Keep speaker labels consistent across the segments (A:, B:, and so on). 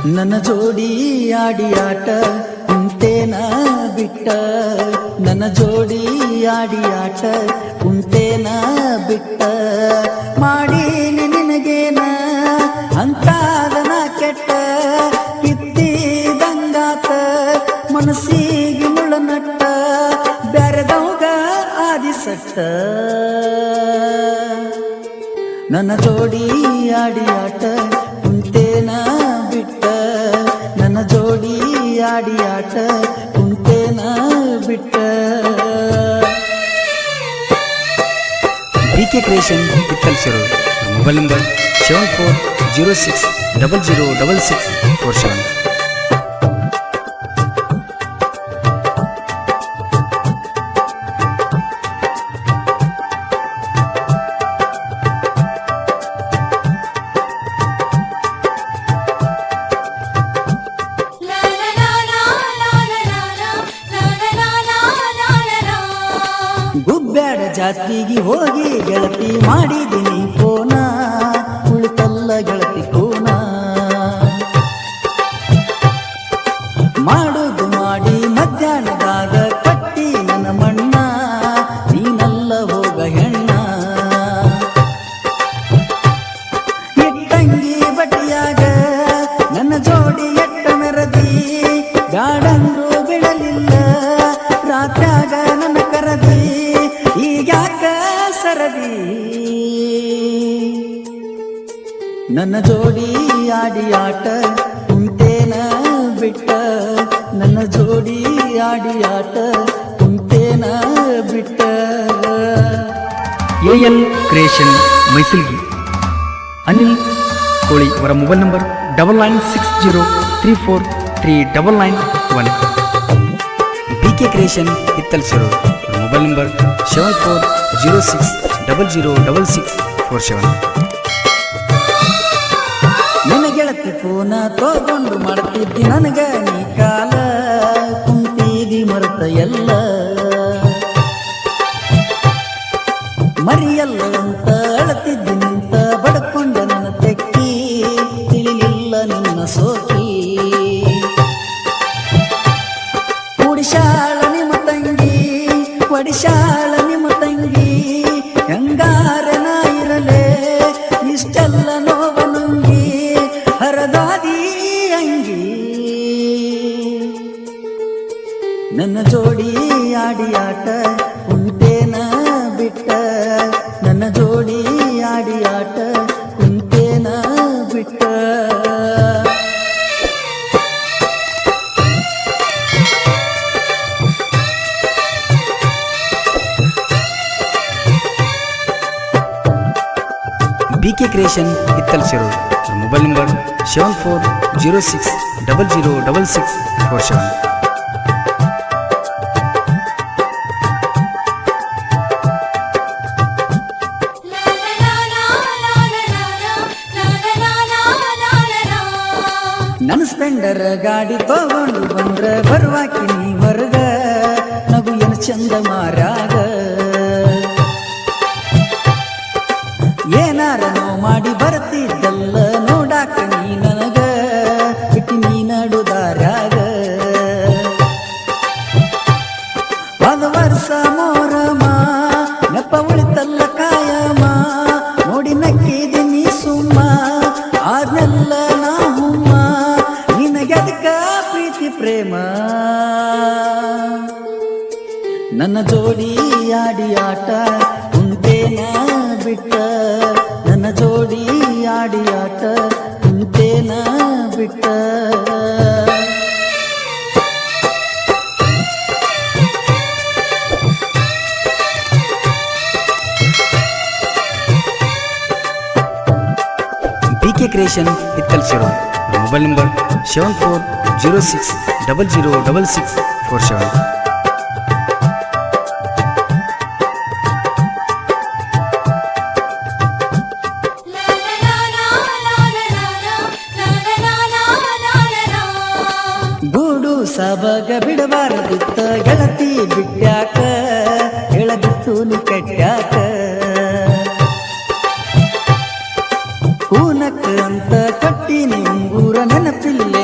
A: ನನ್ನ ಜೋಡಿ ಆಡಿ ಆಟ ಕುಂತೇನ ಬಿಟ್ಟ, ನನ್ನ ಜೋಡಿ ಆಡಿ ಆಟ ಕುಂತೇನ ಬಿಟ್ಟ. ಮಾಡೀನಿ ನಿನಗೇನ ಅಂತಾದನ ಕೆಟ್ಟ, ಕಿತ್ತಿದಂಗಾತ ಮನಸ್ಸಿಗೆ ಮುಳ್ಳ ನಟ್ಟ, ಬ್ಯಾರೆದವ್ಗ ಆದಿಸಟ್ಟ. ನನ್ನ ಜೋಡಿ ಆಡಿ ಆಟ ಕುಂತೇನ ಬಿಟ್ಟ, ನನ್ನ ಜೋಡಿ ಆಡಿ ಆಟ ಕುಂತೇನ ಬಿಟ್ಟ.
B: BK Creation Pittalcheru. Mobile number 7406006647.
A: ಗುಬ್ಬ್ಯಾಡ ಜಾತ್ರೆಗೆ ಹೋಗಿ ಗೆಳತಿ ಮಾಡಿದಿನಿ ಕೋನ, ಉಳಿತಲ್ಲ ಗೆಳತಿ ಕೋನ. ಮಾಡುದು ಮಾಡಿ ಮಧ್ಯಾಹ್ನದಾಗ ಕಟ್ಟಿ ನನ್ನ ಮಣ್ಣ, ನೀನಲ್ಲ ಹೋಗ ಹೆಣ್ಣ. ಇಟ್ಟಂಗಿ ಬಟ್ಟಿಯಾಗ ನನ್ನ ಜೋಡಿ ಎಟ್ಟ ಮೆರದಿ, ಗಾಡಂದು ಬಿಡಲಿಲ್ಲ ರಾತ್ರ್ಯಾಗ ನನ್ನ ಕರದಿ, ಈಗ್ಯಾಕ ಸರದಿ. ನನ್ನ ಜೋಡಿ ಆಡಿ ಆಟ ಕುಂತೇನ ಬಿಟ್ಟ, ನನ್ನ ಜೋಡಿ ಆಡಿ ಆಟ ಕುಂತೇನ ಬಿಟ್ಟ.
B: AL Creation ಮೈಸೂರಿಗೆ ಅನಿಲ್ ಕೋಳಿ ಅವರ mobile number 9960343991. BK Creation Pittalcheru. Mobile number 7406006647.
A: ನನ್ನ ಗೆಳತಿ ಫೋನ ತಗೊಂಡು ಮಾಡ್ತಿದ್ದಿ ನನಗ ನೀ ಕಾಲ, ಕುಂತಿದಿ ಮರೆತ ಎಲ್ಲ ಮರಿಯಲ್ಲ ಅಂತ ಅಳತಿದ್ದಿ ನಿಂತ ಬಡ್ಕೊಂಡ ನನ್ನ ತೆಕ್ಕಿ, ತಿಳಿಲಿಲ್ಲ ನಿನ್ನ ಸೋಕಿ. ಕುಡಿಶಾಳ ನಿಮ್ಮ ತಂಗಿ, ಒಡಿಶಾಳ ನಿಮ್ಮ ತಂಗಿ, ಹೆಂಗಾರನ ಇರಲೇ ಇಷ್ಟೆಲ್ಲ ನೋವನುಂಗಿ ಹರದಾದಿ ಅಂಗಿ. ನನ್ನ ಜೋಡಿ ಆಡಿ ಆಟ ಕುಂತೇನ ಬಿಟ್ಟ, ನನ್ನ ಜೋಡಿ ಆಡಿ ಆಟ ಕುಂತೇನ ಬಿಟ್ಟ.
B: BK Creation Pittalcheru. Mobile number 7406006647.
A: ನನ್ನ ಸ್ಪೆಂಡರ್ ಗಾಡಿ ತಗೊಂಡು ಬಂದ್ರ ಬರುವಾಕಿ ನೀ ಹೊರಗ, ನಗು ಏನು ಚಂದ ಮಾರಾಗ. ಏನಾರ ನೋವು ಮಾಡಿ ಬರ್ತಿದ್ದಲ್ಲ ನೋಡಾಕ ನೀ ನನಗ, ಬಿಟ್ಟು ನೀ ನಡುದಾರ್ಯಾಗ. ಹೋದ ವರ್ಷ ಮೋರಮ ನೆಪ ಉಳಿತಲ್ಲ ಕಾಯಮ, ನೋಡಿ ನಕ್ಕಿದಿ ನೀ ಸುಮ್ಮ, ಆದ್ನೆಲ್ಲ ನಾ ಹುಮ್ಮ, ನಿನಗೆದಕ ಪ್ರೀತಿ ಪ್ರೇಮ. ನನ್ನ ಜೋಡಿ ಆಡಿ ಆಟ ಕುಂತೇನ ಬಿಟ್ಟ, ನನ್ನ ಜೋಡಿ ಆಡಿ ಆಟ ಕುಂತೇನ ಬಿಟ್ಟ.
B: BK Creation Pittalcheru. Mobile number 7406006647.
A: ಗೂಡು ಸಬಗ ಬಿಡಬಾರದಿತ್ತ ಗೆಳತಿ ಬಿಟ್ಟ್ಯಾಕ, ಹೇಳಬಿಟ್ಟು ನೀ ಕೆಟ್ಟ್ಯಾಕ. ಕೂನಕ್ಕ ಅಂತ ಕಟ್ಟಿ ನಿಂಗೂರ ನೆನಪಿಲ್ಲ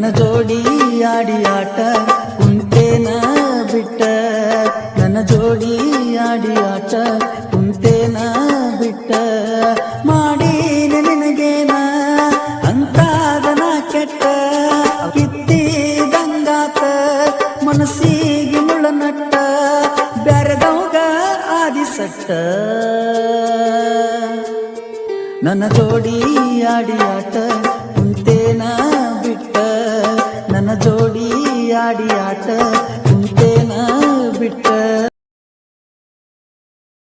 A: ನನ್ನ ಜೋಡಿ ಆಡಿ ಆಟ ಕುಂತೇನ ಬಿಟ್ಟ ನನ್ನ ಜೋಡಿ ಆಡಿ ಆಟ ಕುಂತೇನ ಬಿಟ್ಟ ಮಾಡೀನಿ ನಿನಗೇನ ಅಂತಾದನ ಕೆಟ್ಟ ಕಿತ್ತಿದಂಗಾತ ಮನಸ್ಸಿಗೆ ಮುಳ್ಳ ನಟ್ಟ ಬ್ಯಾರದವ್ಗ ಆದಿಸಟ್ಟ ನನ್ನ ಜೋಡಿ ಆಡಿ ಆಟ ಕುಂತೇನ ಬಿಟ್ಟ ನನ್ನ ಜೋಡಿ ಆಡಿ ಆಟ ಕುಂತೇನ ಬಿಟ್ಟ